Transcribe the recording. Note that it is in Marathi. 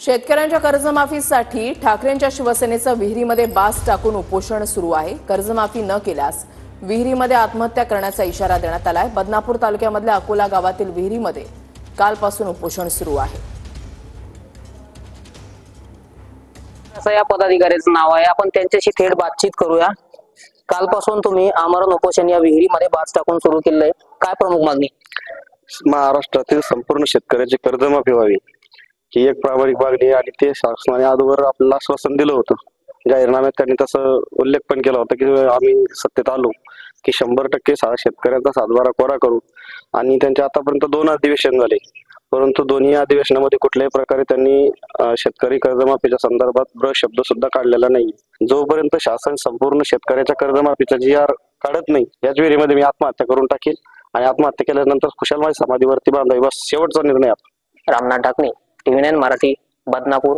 शेतकऱ्यांच्या कर्जमाफीसाठी ठाकरेंच्या शिवसेनेचं विहिरीमध्ये बास टाकून उपोषण सुरू आहे। कर्जमाफी न केल्यास विहिरीमध्ये आत्महत्या करण्याचा इशारा देण्यात आलाय। बदनापूर तालुक्यामधल्या अकोला गावातील विहिरीमध्ये कालपासून उपोषण सुरू आहे। असं या पदाधिकाऱ्याचं नाव आहे। आपण त्यांच्याशी थेट बातचीत करूया। कालपासून तुम्ही आमरण उपोषण या विहिरीमध्ये बास टाकून सुरू केलंय, काय प्रमुख मागणी? महाराष्ट्रातील संपूर्ण शेतकऱ्याची कर्जमाफी व्हावी ही एक प्रामाणिक मागणी आहे आणि ते शासनाने अगोदर आपल्याला आश्वासन दिलं होतं। जाहीरनाम्यात त्यांनी तसं उल्लेख पण केला होता की आम्ही सत्तेत आलो की 100% शेतकऱ्यांचा सातबारा कोरा करू आणि त्यांच्या आतापर्यंत 2 अधिवेशन झाले, परंतु दोन्ही अधिवेशनामध्ये कुठल्याही प्रकारे त्यांनी शेतकरी कर्जमाफीच्या संदर्भात ब्र शब्द सुद्धा काढलेला नाही। जोपर्यंत शासन संपूर्ण शेतकऱ्याच्या कर्जमाफीचा GR काढत नाही, याच वेळेमध्ये मी आत्महत्या करून टाकेल आणि आत्महत्या केल्यानंतर खुशाल माझी समाधीवरती बांधावी, बस शेवटचा निर्णय। रामनाथ ढाकणे, TV9 मराठी, बदनापूर।